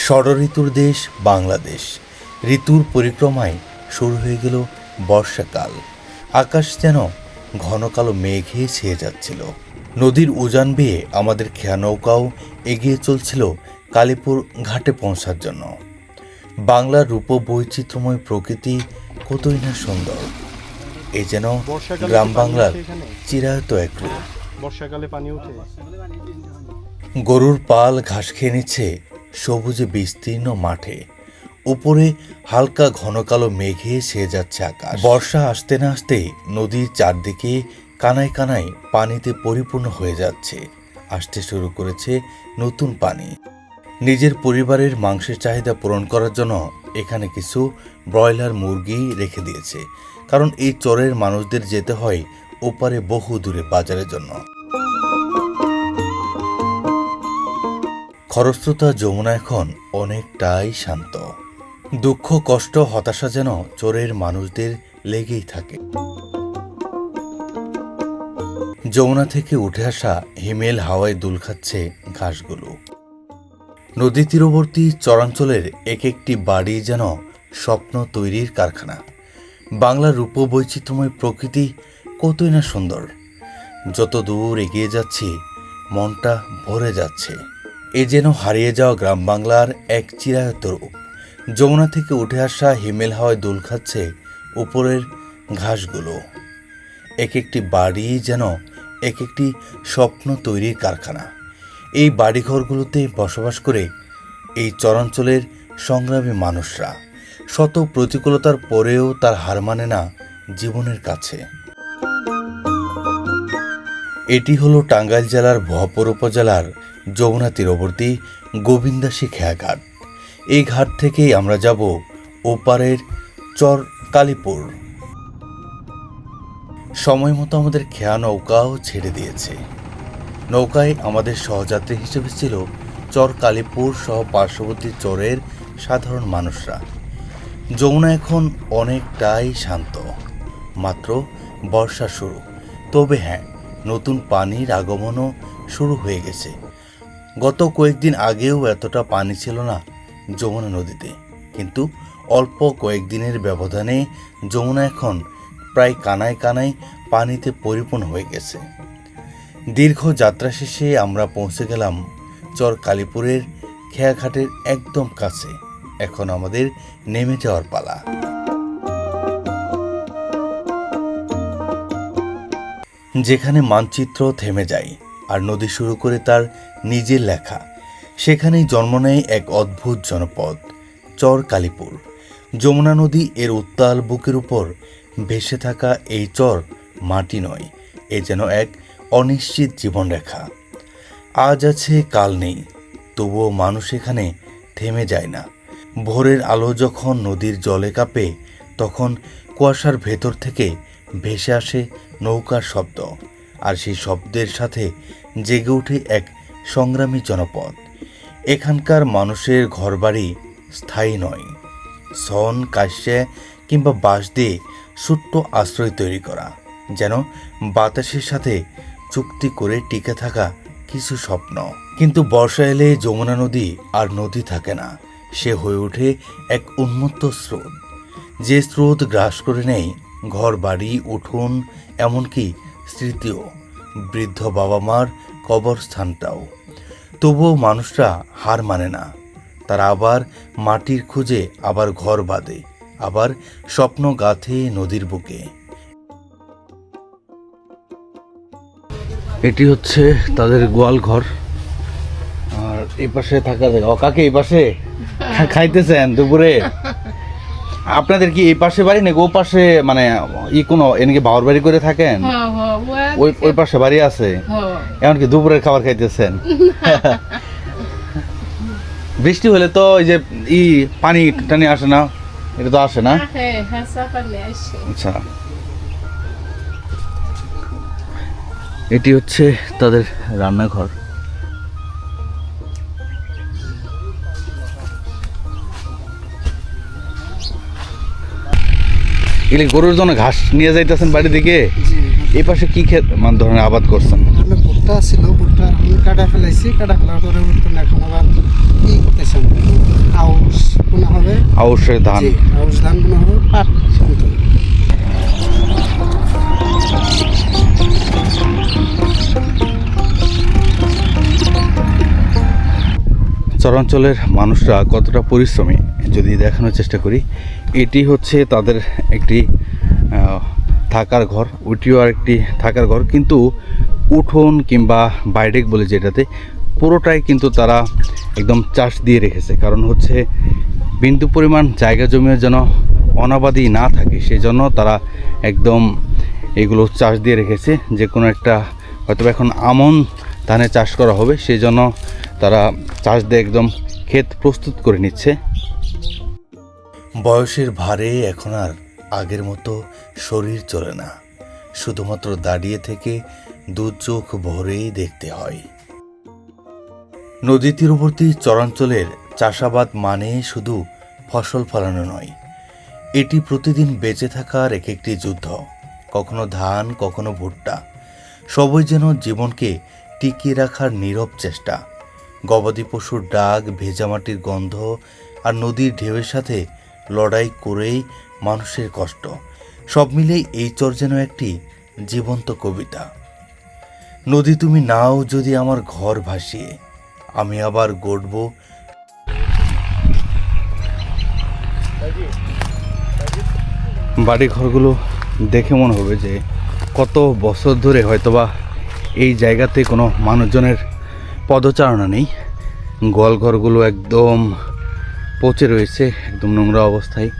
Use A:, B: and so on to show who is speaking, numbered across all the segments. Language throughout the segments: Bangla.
A: ষড়ঋতুর দেশ বাংলাদেশ। ঋতুর পরিক্রমায় শুরু হয়ে গেল বর্ষাকাল। আকাশ যেন ঘন কালো মেঘে ছেয়ে যাচ্ছিল। নদীর উজান বেয়ে আমাদের খেয়া নৌকাও এগিয়ে চলছিল কালীপুর ঘাটে পৌঁছার জন্য। বাংলার রূপ বৈচিত্র্যময় প্রকৃতি কতই না সুন্দর। এই যেন গ্রাম বাংলার চিরায়ত এক রূপ।
B: বর্ষাকালে পানি ওঠে।
A: গরুর পাল ঘাস খেয়ে নিচ্ছে সবুজে বিস্তীর্ণ মাঠে। উপরে হালকা ঘন কালো মেঘে ছেয়ে যাচ্ছে আকাশ। বর্ষা আসতে না আসতেই নদীর চারদিকে কানায় কানায় পানিতে পরিপূর্ণ হয়ে যাচ্ছে। আসতে শুরু করেছে নতুন পানি। নিজের পরিবারের মাংসের চাহিদা পূরণ করার জন্য এখানে কিছু ব্রয়লার মুরগি রেখে দিয়েছে, কারণ এই চরের মানুষদের যেতে হয় ওপারে বহু দূরে বাজারের জন্য। খরস্রোতা যমুনা এখন অনেকটাই শান্ত। দুঃখ, কষ্ট, হতাশা যেন চোরের মানুষদের লেগেই থাকে। যমুনা থেকে উঠে আসা হিমেল হাওয়ায় দুল খাচ্ছে ঘাসগুলো। নদী তীরবর্তী চরাঞ্চলের এক একটি বাড়ি যেন স্বপ্ন তৈরির কারখানা। বাংলার রূপ বৈচিত্র্যময় প্রকৃতি কতই না সুন্দর। যত দূর এগিয়ে যাচ্ছি মনটা ভরে যাচ্ছে। এ যেন হারিয়ে যাওয়া গ্রাম বাংলার এক চিরায়ত রূপ। যমুনা থেকে উঠে আসা হিমেল হাওয়ায় দোল খাচ্ছে উপরের ঘাসগুলো। এক একটি বাড়ি যেন এক একটি স্বপ্ন তৈরির কারখানা। এই বাড়িঘরগুলোতে বসবাস করে এই চরাঞ্চলের সংগ্রামী মানুষরা শত প্রতিকূলতার পরেও তার হার মানে না জীবনের কাছে। এটি হলো টাঙ্গাইল জেলার ভোয়াপুর উপজেলার যমুনা তীরবর্তী গোবিন্দাসী খেয়াঘাট। এই ঘাট থেকেই আমরা যাব ওপারের চর কালীপুর। সময় মতো আমাদের খেয়া নৌকাও ছেড়ে দিয়েছে। নৌকায় আমাদের সহযাত্রী হিসেবে ছিল চর কালীপুর সহ পার্শ্ববর্তী চরের সাধারণ মানুষরা। যমুনা এখন অনেকটাই শান্ত। মাত্র বর্ষা শুরু, তবে হ্যাঁ, নতুন পানির আগমনও শুরু হয়ে গেছে। গত কয়েকদিন আগেও এতটা পানি ছিল না যমুনা নদীতে, কিন্তু অল্প কয়েকদিনের ব্যবধানে যমুনা এখন প্রায় কানায় কানায় পানিতে পরিপূর্ণ হয়ে গেছে। দীর্ঘ যাত্রা শেষে আমরা পৌঁছে গেলাম চর কালীপুরের খেয়াঘাটের একদম কাছে। এখন আমাদের নেমে যাওয়ার পালা। যেখানে মানচিত্র থেমে যায় আর নদী শুরু করে তার নিজের লেখা, সেখানেই জন্ম নেয় এক অদ্ভুত জনপদ, চর কালীপুর। যমুনা নদী এর উত্তাল বুকের উপর ভেসে থাকা এই চর মাটি নয়, এ যেন এক অনিশ্চিত জীবনরেখা। আজ আছে কাল নেই, তবুও মানুষ এখানে থেমে যায় না। ভোরের আলো যখন নদীর জলে কাঁপে, তখন কুয়াশার ভেতর থেকে ভেসে আসে নৌকার শব্দ, আর সেই শব্দের সাথে জেগে ওঠে এক সংগ্রামী জনপদ। এখানকার মানুষের ঘরবাড়ি স্থায়ী নয়, সন, কাশ্যে কিংবা বাঁশ দিয়ে ছোট্ট আশ্রয় তৈরি করা, যেন বাতাসের সাথে চুক্তি করে টিকে থাকা কিছু স্বপ্ন। কিন্তু বর্ষা এলে যমুনা নদী আর নদী থাকে না, সে হয়ে ওঠে এক উন্মত্ত স্রোত। যে স্রোত গ্রাস করে নেয় ঘর বাড়ি, উঠোন, এমনকি স্মৃতিও, বৃদ্ধ বাবা মার কবরস্থানটাও। তবুও মানুষরা হার মানে না। তারা আবার মাটির খুঁজে, আবার ঘর বাঁধে, আবার স্বপ্ন গাঁথে নদীর বুকে। এটি হচ্ছে তাদের গোয়াল ঘর। আর এই পাশে থাকা যায়। ও কাকে এই পাশে খাইতেছেন দুপুরে? আপনাদের কি এই পাশে বাড়ি নাকি ও পাশে, মানে কোনো এদিকে বাবার বাড়ি করে থাকেন? ওই পাশে বাড়ি আছে, এমনকি দুপুরের খাবার খাইতেছেন? বৃষ্টি হলে তো এই যে পানি টানি আসে না, এটা তো আসে না। আচ্ছা, এটি হচ্ছে তাদের রান্নাঘর। এগুলি গরুর জন্য ঘাস নিয়ে যাইতেছেন বাড়ি দিকে? এই পাশে কি মানে ধরনের আবাদ করছেন?
B: তাহলে ভুট্টা ছিল, ভুট্টা আমি কাটা ফেলাইছি, কাটা ফেলার পরে বর্তমানে এখন আবার কি করতেছেন, আউশ বোনা হবে,
A: আউশের ধান।
B: জি, আউশ ধান বোনা হবে, পাট কিন্তু
A: চরাঞ্চলের মানুষরা কতটা পরিশ্রমী যদি দেখানোর চেষ্টা করি, এটি হচ্ছে তাদের একটি থাকার ঘর, ওটিও আর একটি থাকার ঘর, কিন্তু উঠোন কিংবা বাইরেক বলে যেটাতে পুরোটাই কিন্তু তারা একদম চাষ দিয়ে রেখেছে। কারণ হচ্ছে বিন্দু পরিমাণ জায়গা জমিও যেন অনাবাদি না থাকে, সেজন্য তারা একদম এগুলো চাষ দিয়ে রেখেছে। যে কোনো একটা হয়তো এখন আমন ধানের চাষ করা হবে, সেই জন্য তারা চাষ দিয়ে একদম ক্ষেত প্রস্তুত করে নিচ্ছে। বয়সের ভারে এখন আর আগের মতো শরীর চলে না, শুধুমাত্র দাঁড়িয়ে থেকে দু চোখ ভরেই দেখতে হয়। নদী তীরবর্তী চরাঞ্চলের চাষাবাদ মানে শুধু ফসল ফলানো নয়, এটি প্রতিদিন বেঁচে থাকার এক একটি যুদ্ধ। কখনো ধান, কখনো ভুট্টা, সবই যেন জীবনকে টিকিয়ে রাখার নীরব চেষ্টা। গবাদি পশুর ডাক, ভেজা মাটির গন্ধ আর নদীর ঢেউয়ের সাথে লড়াই করেই মানুষের কষ্ট, সব মিলেই এই চর যেন একটি জীবন্ত কবিতা। নদী তুমি নাও যদি আমার ঘর ভাসিয়ে, আমি আবার গড়ব। বাড়ি ঘরগুলো দেখে মনে হবে যে কত বছর ধরে হয়তোবা এই জায়গাতে কোনো মানুষজনের পদচারণা নেই। গোয়ালঘরগুলো একদম পচে রয়েছে, একদম নোংরা অবস্থায়।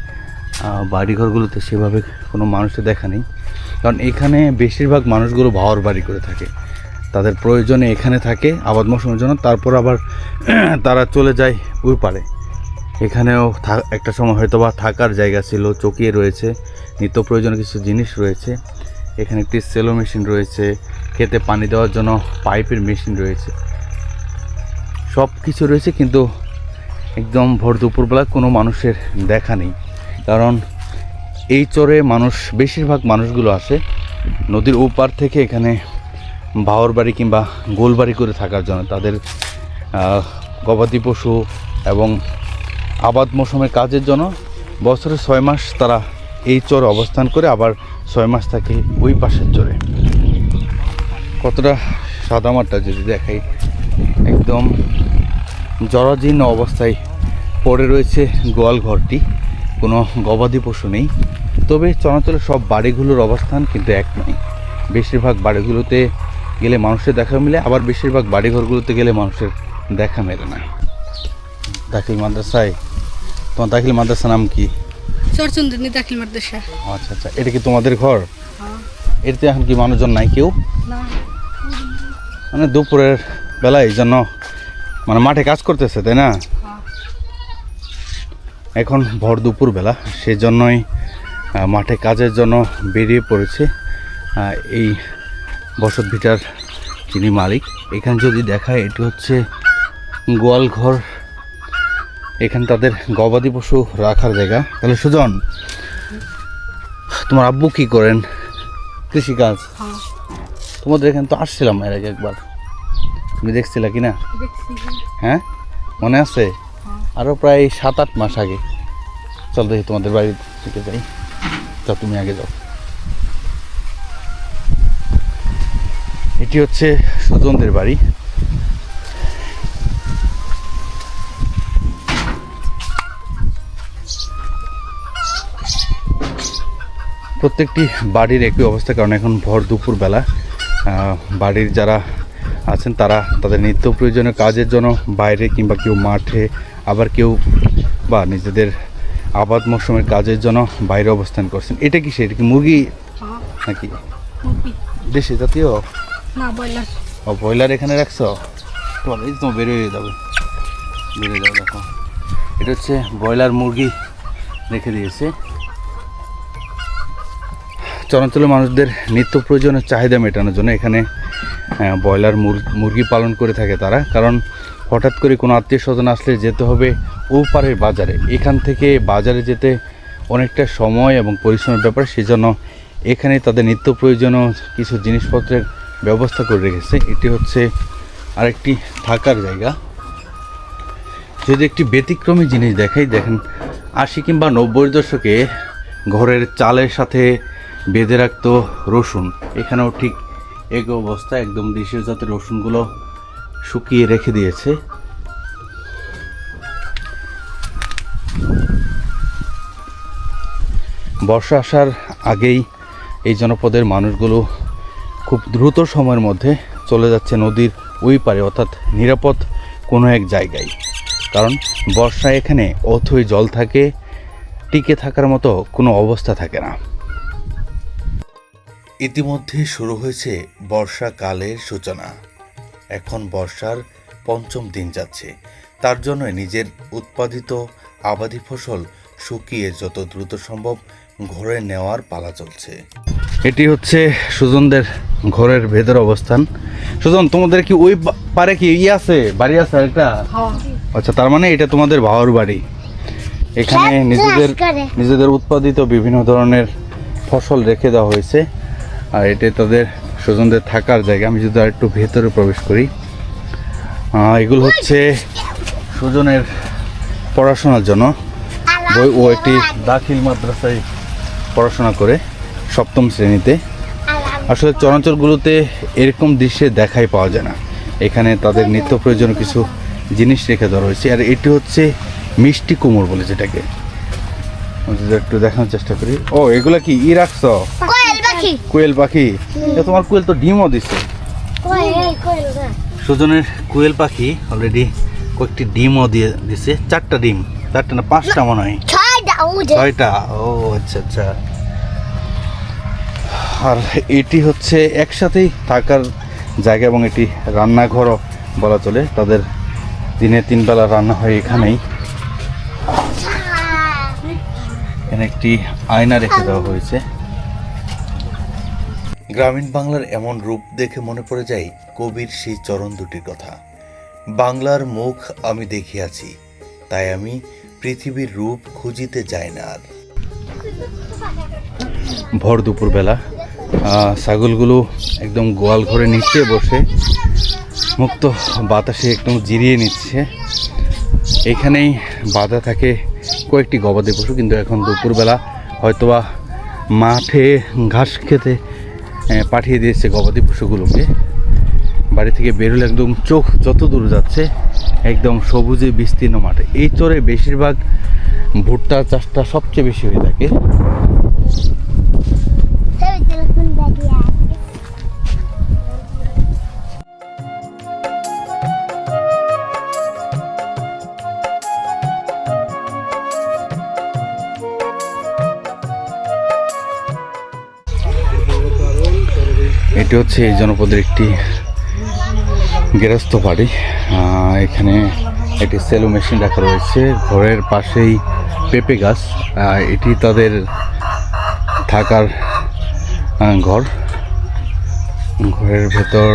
A: বাড়িঘরগুলোতে সেভাবে কোনো মানুষের দেখা নেই, কারণ এখানে বেশিরভাগ মানুষগুলো ভাওয়ার বাড়ি করে থাকে, তাদের প্রয়োজনে এখানে থাকে আবাদ মৌসুমের জন্য, তারপর আবার তারা চলে যায় ওই পারে। এখানেও একটা সময় হয়তো বা থাকার জায়গা ছিল, চকিয়ে রয়েছে, নিত্য প্রয়োজনীয় কিছু জিনিস রয়েছে। এখানে একটি সেলো মেশিন রয়েছে, খেতে পানি দেওয়ার জন্য পাইপের মেশিন রয়েছে, সব কিছু রয়েছে, কিন্তু একদম ভোর দুপুরবেলা কোনো মানুষের দেখা নেই। কারণ এই চরে বেশিরভাগ মানুষগুলো আসে নদীর ওপার থেকে এখানে ভাওয়ার বাড়ি কিংবা গোলবাড়ি করে থাকার জন্য। তাদের গবাদি পশু এবং আবাদ মৌসুমের কাজের জন্য বছরে 6 মাস তারা এই চরে অবস্থান করে, আবার 6 মাস থাকে ওই পাশের চরে। কতটা সাদামাটা যদি দেখাই, একদম জরাজীর্ণ অবস্থায় পড়ে রয়েছে গোয়াল ঘরটি, কোনো গবাদি পশু নেই। তবে চরাঞ্চলের সব বাড়িগুলোর অবস্থান কিন্তু এক নয়। বেশিরভাগ বাড়িগুলোতে গেলে মানুষের দেখা মিলে, আবার বেশিরভাগ বাড়িঘরগুলোতে গেলে মানুষের দেখা মেলে না। দাখিল মাদ্রাসায়, তোমার দাখিল মাদ্রাসার নাম কি?
C: চরচন্দ্রনী দাখিল মাদ্রাসা।
A: আচ্ছা আচ্ছা, এটা কি তোমাদের ঘর?
C: হ্যাঁ।
A: এটাতে এখন কি মানুষজন নাই কেউ?
C: না,
A: মানে দুপুরের বেলায় এই জন্য মানে মাঠে কাজ করতেছে, তাই না?
C: হ্যাঁ।
A: এখন ভর দুপুর বেলা, সেজন্যই মাঠে কাজের জন্য বেরিয়ে পড়েছে এই বসত ভিটার যিনি মালিক। এখানে যদি দেখায়, এটি হচ্ছে গোয়াল ঘর, এখানে তাদের গবাদি পশু রাখার জায়গা। তাহলে সুজন, তোমার আব্বু কি করেন? কৃষিকাজ।
C: হ্যাঁ।
A: তোমাদের এখানে তো আসছিলাম এর আগে একবার, তুমি দেখছিলা কি না?
C: দেখছি।
A: হ্যাঁ, মনে আছে? আরও প্রায় 7-8 মাস আগে। চল দেখি তোমাদের বাড়ি থেকে যাই। তা তুমি আগে যাও। এটি হচ্ছে সুজনদের বাড়ি। প্রত্যেকটি বাড়ির একই অবস্থা, কারণ এখন ভর দুপুর বেলা। বাড়ির যারা আছেন তারা তাদের নিত্য প্রয়োজনীয় কাজের জন্য বাইরে কিংবা কেউ মাঠে, আবার কেউ বা নিজেদের আবাদ মৌসুমের কাজের জন্য বাইরে অবস্থান করছেন। এটা কি সেটা কি মুরগি
C: হ্যাঁ।
A: নাকি
C: মুরগি।
A: দেশি জাতীয়?
C: না, ব্রয়লার।
A: ও, ব্রয়লার এখানে রাখছো? এই তো বেরোয় যাবে, বেরোয় যাবে। দেখো, এটা হচ্ছে ব্রয়লার মুরগি রেখে দিয়েছে। চরাঞ্চলের মানুষদের নিত্য প্রয়োজনীয় চাহিদা মেটানোর জন্য এখানে ব্রয়লার মুরগি পালন করে থাকে তারা। কারণ হঠাৎ করে কোনো আত্মীয় স্বজন আসলে যেতে হবে ওপারের বাজারে, এখান থেকে বাজারে যেতে অনেকটা সময় এবং পরিশ্রমের ব্যাপার, সেজন্য এখানে তাদের নিত্য প্রয়োজনীয় কিছু জিনিসপত্রের ব্যবস্থা করে রেখেছে। এটি হচ্ছে আরেকটি থাকার জায়গা। যদি একটি ব্যতিক্রমী জিনিস দেখাই, দেখেন 80 কিংবা 90 দশকে ঘরের চালের সাথে বেঁধে রাখতো রসুন, এখানেও ঠিক এক অবস্থা, একদম দেশীয় জাতের রসুনগুলো শুকিয়ে রেখে দিয়েছে। বর্ষা আসার আগেই এই জনপদের মানুষগুলো খুব দ্রুত সময়ের মধ্যে চলে যাচ্ছে নদীর ওই পারে, অর্থাৎ নিরাপদ কোনো এক জায়গায়। কারণ বর্ষায় এখানে অথই জল থাকে, টিকে থাকার মতো কোনো অবস্থা থাকে না। ইতিমধ্যে শুরু হয়েছে বর্ষাকালের সূচনা। এখন বর্ষার ৫ম দিন যাচ্ছে। তার জন্য নিজের উৎপাদিত আবাদি ফসল শুকিয়ে যত দ্রুত সম্ভব ঘরে নেওয়ার পালা চলছে। এটি হচ্ছে সুজনদের ঘরের ভেতর অবস্থান। সুজন, তোমাদের কি ওই পারে কি আছে, বাড়ি আছে একটা? আচ্ছা, তার মানে এটা তোমাদের বাবার বাড়ি। এখানে নিজেদের উৎপাদিত বিভিন্ন ধরনের ফসল রেখে দেওয়া হয়েছে, আর এটা তাদের স্বজনদের থাকার জায়গা। আমি যদি আর একটু ভেতরে প্রবেশ করি, এগুলো হচ্ছে সুজনের পড়াশোনার জন্য বই। ও একটি দাখিল মাদ্রাসায় পড়াশোনা করে 7ম শ্রেণীতে। আসলে চরাঞ্চলগুলোতে এরকম দৃশ্যে দেখাই পাওয়া যায় না। এখানে তাদের নিত্য প্রয়োজনীয় কিছু জিনিস রেখে দেওয়া রয়েছে। আর এটি হচ্ছে মিষ্টি কুমড় বলে, যেটাকে যদি একটু দেখানোর চেষ্টা করি। ও, এগুলা কি রাখছ? কোয়েল পাখি। তোমার কোয়েল তো ডিমও দিচ্ছে। সুজনের কোয়েল পাখি অলরেডি কয়েকটি ডিমও দিয়ে দিছে। 4টা ডিম, 4টা না 5টা মনে হয়, 6টা। ও আচ্ছা আচ্ছা। আর এটি হচ্ছে একসাথেই থাকার জায়গা এবং এটি রান্নাঘরও বলা চলে। তাদের দিনে 3 বেলা রান্না হয় এখানেই। এখানে একটি আয়না রেখে দেওয়া হয়েছে। গ্রামীণ বাংলার এমন রূপ দেখে মনে পড়ে যায় কবির সেই চরণ দুটির কথা। বাংলার মুখ আমি দেখিয়াছি, তাই আমি পৃথিবীর রূপ খুঁজিতে যাই না আর। ভর দুপুরবেলা ছাগলগুলো একদম গোয়াল ঘরে নিচে বসে মুক্ত বাতাসে একদম জিরিয়ে নিচ্ছে। এখানেই বাঁধা থাকে কয়েকটি গবাদি পশু, কিন্তু এখন দুপুরবেলা হয়তোবা মাঠে ঘাস খেতে পাঠিয়ে দিয়েছে গবাদি পশুগুলোকে। বাড়ি থেকে বেরোলে একদম চোখ যত দূর যাচ্ছে একদম সবুজে বিস্তীর্ণ মাঠে। এই চরে বেশিরভাগ ভুট্টা চাষটা সবচেয়ে বেশি হয়ে থাকে। এটি হচ্ছে এই জনপদের একটি গেরস্থ বাড়ি। এখানে একটি সেলো মেশিন রাখা রয়েছে। ঘরের পাশেই পেঁপে গাছ। এটি তাদের থাকার ঘর। ঘরের ভেতর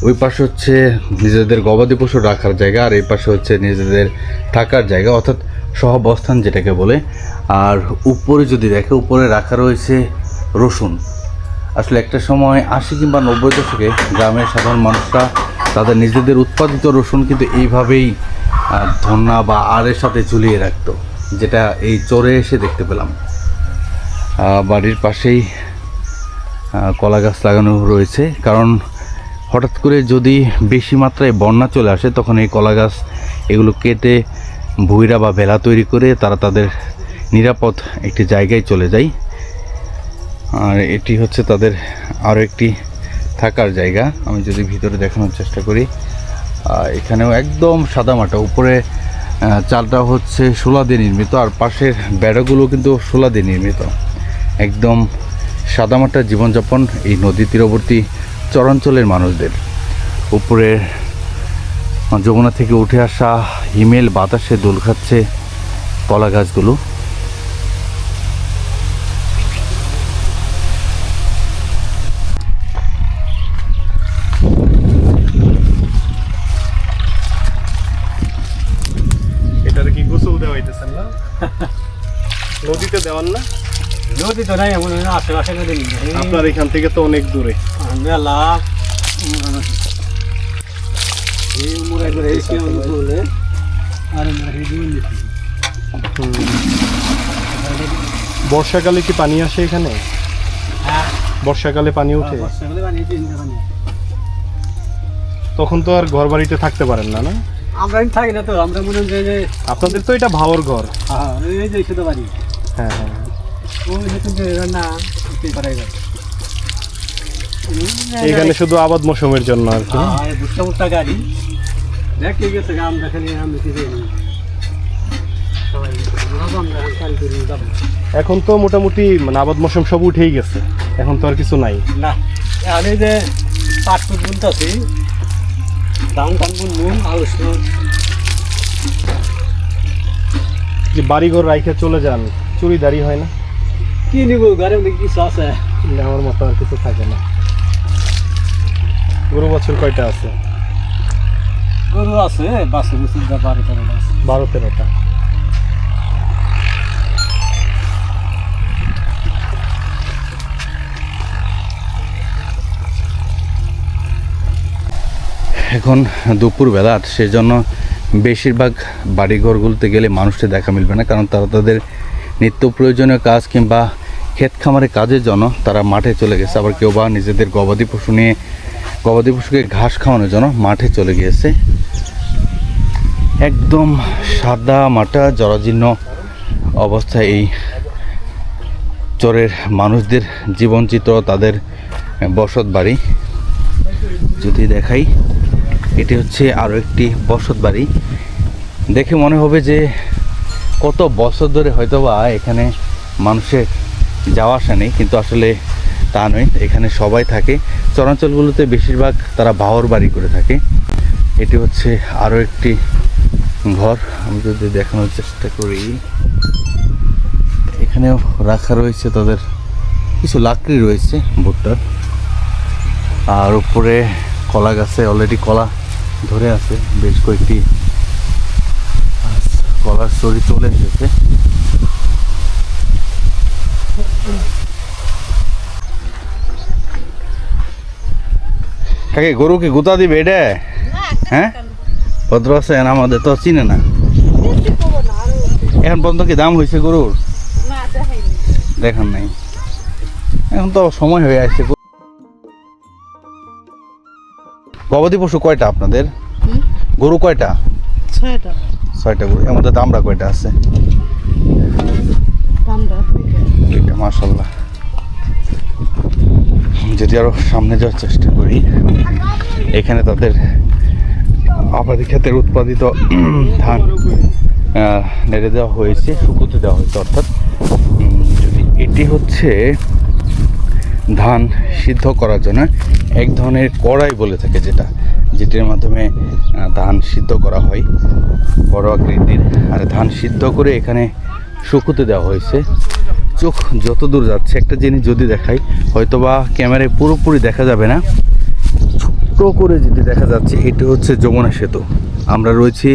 A: ওই পাশে হচ্ছে নিজেদের গবাদি পশু রাখার জায়গা, আর এই পাশে হচ্ছে নিজেদের থাকার জায়গা, অর্থাৎ সহাবস্থান যেটাকে বলে। আর উপরে যদি দেখে, উপরে রাখা রয়েছে রসুন। আসলে একটা সময় 80 কিংবা 90 দশকে গ্রামের সাধারণ মানুষরা তাদের নিজেদের উৎপাদিত রসুন কিন্তু এইভাবেই ধন্না বা আড়ের সাথে ঝুলিয়ে রাখতো, যেটা এই চরে এসে দেখতে পেলাম। বাড়ির পাশেই কলা গাছ লাগানো রয়েছে, কারণ হঠাৎ করে যদি বেশি মাত্রায় বন্যা চলে আসে তখন এই কলা গাছ এগুলো কেটে ভুইরা বা ভেলা তৈরি করে তারা তাদের নিরাপদ একটি জায়গায় চলে যায়। আর এটি হচ্ছে তাদের আরও একটি থাকার জায়গা। আমি যদি ভিতরে দেখানোর চেষ্টা করি, এখানেও একদম সাদামাটা। উপরে চালটা হচ্ছে শোলা দিয়ে নির্মিত, আর পাশের বেড়াগুলো কিন্তু শোলা দিয়ে নির্মিত। একদম সাদামাটা জীবনযাপন এই নদী তীরবর্তী চরাঞ্চলের মানুষদের। উপরে যমুনা থেকে উঠে আসা হিমেল বাতাসে দোল খাচ্ছে কলা গাছগুলো।
D: এটারে কি গোসল দেওয়া হইতেছেন না? নদীতে দেওয়ান না? নদী তো নাই এমন আশেপাশে নদী নেই
E: আপনার এখান থেকে তো অনেক দূরে।
D: মেলা এই মুড়াই করে এই কেমন বলে আর
E: বর্ষাকালে কি পানি আসে এখানে?
D: হ্যাঁ
E: বর্ষাকালে পানি ওঠে?
D: বর্ষাকালে পানি পানি
E: তখন তো আর ঘর বাড়িতে থাকতে পারেন না, না?
D: আমরা থাকি না তো, আমরা মনে হয় যে
E: আপনাদের তো এটা ভাওর ঘর।
D: হ্যাঁ এই যে শুধু বাড়ি
E: হ্যাঁ হ্যাঁ।
D: ওই যে না পারাই
E: এখানে শুধু আবাদ মৌসুমের জন্য আর কি।
D: হ্যাঁ বুঝতে বুঝতে গাড়ি দেখ ঠিক আছে গাম দেখালি আমি কি যাই সবাই আমরা কাল করে যাব।
E: এখন তো মোটামুটি মানে আবাদ মৌসুম সব উঠেই গেছে, এখন তো আর কিছু নাই।
D: না আমি যে পাট ফুট বুনতেছি দাম টান বুন আর
E: যে বাড়িঘর রাইখে চলে যান, চুরিদারি হয় না?
D: কি নিব ঘরে কিছু আছে
E: আমার মতো আর কিছু থাকে না। গরু বছর কয়টা আছে?
D: গরু আছে বাসে বুসে 12-13টা আছে।
E: 12-13টা।
A: এখন দুপুরবেলা, সেজন্য বেশিরভাগ বাড়িঘরগুলোতে গেলে মানুষকে দেখা মিলবে না, কারণ তারা তাদের নিত্য প্রয়োজনীয় কাজ কিংবা ক্ষেত খামারের কাজের জন্য তারা মাঠে চলে গেছে। আবার কেউ বা নিজেদের গবাদি পশুকে ঘাস খাওয়ানোর জন্য মাঠে চলে গিয়েছে। একদম সাদা মাটা জরাজীর্ণ অবস্থায় এই চরের মানুষদের জীবনচিত্র, তাদের বসত বাড়ি যদি দেখাই, এটি হচ্ছে আরও একটি বসত বাড়ি। দেখে মনে হবে যে কত বছর ধরে হয়তোবা এখানে মানুষের যাওয়া আসা নেই, কিন্তু আসলে তা নয়। এখানে সবাই থাকে। চরাঞ্চলগুলোতে বেশিরভাগ তারা বাহর বাড়ি করে থাকে। এটি হচ্ছে আরও একটি ঘর। আমি যদি দেখানোর চেষ্টা করি, এখানেও রাখা রয়েছে তাদের কিছু লাকড়ি রয়েছে ভুট্টার, আর উপরে কলা গাছে অলরেডি কলা ধরে আছে। বেশ কয়েকটি কলার চড়ি চলে এসেছে। কাকে গরু কি গুতা দিবে এটা? হ্যাঁ ভদ্র আছে না, আমাদের তো চিনে না। এখন পর্যন্ত কি দাম হয়েছে গরুর? দেখান নাই, এখন তো সময় হয়ে আসছে। গবাদি পশু কয়টা আপনাদের? গরু কয়টা? 6টা গরু। এর মধ্যে দামরা কয়টা আছে? এটা মাশাআল্লাহ। যদি আরো সামনে যাওয়ার চেষ্টা করি, এখানে তাদের আবাদি ক্ষেতের উৎপাদিত ধান নেড়ে দেওয়া হয়েছে, শুকোতে দেওয়া হয়েছে। অর্থাৎ যদি এটি হচ্ছে ধান সিদ্ধ করার জন্য এক ধরনের কড়াই বলে থাকে, যেটির মাধ্যমে ধান সিদ্ধ করা হয়, বড় আকৃতির। আর ধান সিদ্ধ করে এখানে শুকোতে দেওয়া হয়েছে। চোখ যত দূর যাচ্ছে, একটা জিনিস যদি দেখাই, হয়তোবা ক্যামেরায় পুরোপুরি দেখা যাবে না, ছোট্ট করে যেটি দেখা যাচ্ছে, এটি হচ্ছে যমুনা সেতু। আমরা রয়েছি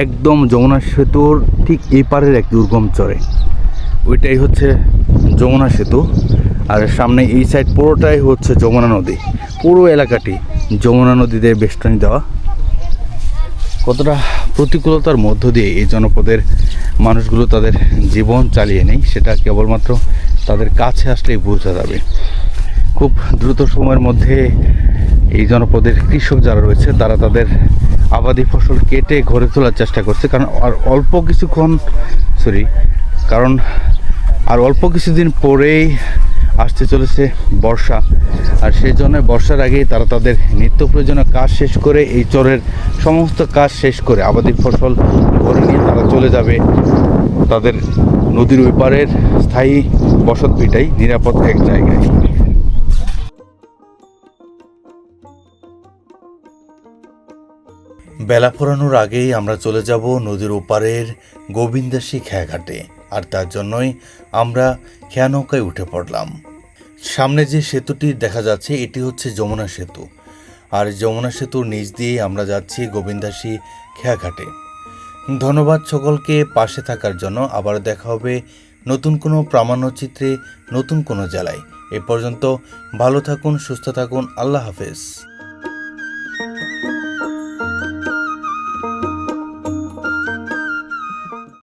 A: একদম যমুনা সেতুর ঠিক এই পারের এক দুর্গম চরে, ওইটাই হচ্ছে যমুনা সেতু। আর সামনে এই সাইড পুরোটাই হচ্ছে যমুনা নদী। পুরো এলাকাটি যমুনা নদীতে বেষ্টনী দেওয়া। কতটা প্রতিকূলতার মধ্য দিয়ে এই জনপদের মানুষগুলো তাদের জীবন চালিয়ে নেয়, সেটা কেবলমাত্র তাদের কাছে আসলেই বোঝা যাবে। খুব দ্রুত সময়ের মধ্যে এই জনপদের কৃষক যারা রয়েছে, তারা তাদের আবাদি ফসল কেটে ঘরে তোলার চেষ্টা করছে। কারণ আর অল্প কিছুদিন পরেই আসতে চলেছে বর্ষা। আর সেই জন্য বর্ষার আগেই তারা তাদের নিত্য প্রয়োজনীয় কাজ শেষ করে, এই চরের সমস্ত কাজ শেষ করে আবাদি ফসল ঘরে নিয়ে তারা চলে যাবে তাদের নদীর ওই পারের স্থায়ী বসত ভিটায়, নিরাপদ এক জায়গায়। বেলা ফোরানোর আগেই আমরা চলে যাব নদীর ওপারের গোবিন্দাসী খেয়াঘাটে, আর তার জন্যই আমরা খেয়া নৌকায় উঠে পড়লাম। সামনে যে সেতুটি দেখা যাচ্ছে, এটি হচ্ছে যমুনা সেতু, আর যমুনা সেতুর নিচ দিয়ে আমরা যাচ্ছি গোবিন্দাসী খেয়াঘাটে। ধন্যবাদ সকলকে পাশে থাকার জন্য। আবার দেখা হবে নতুন কোনো প্রামাণ্যচিত্রে নতুন কোনো জেলায়। এ পর্যন্ত ভালো থাকুন, সুস্থ থাকুন, আল্লাহ হাফেজ।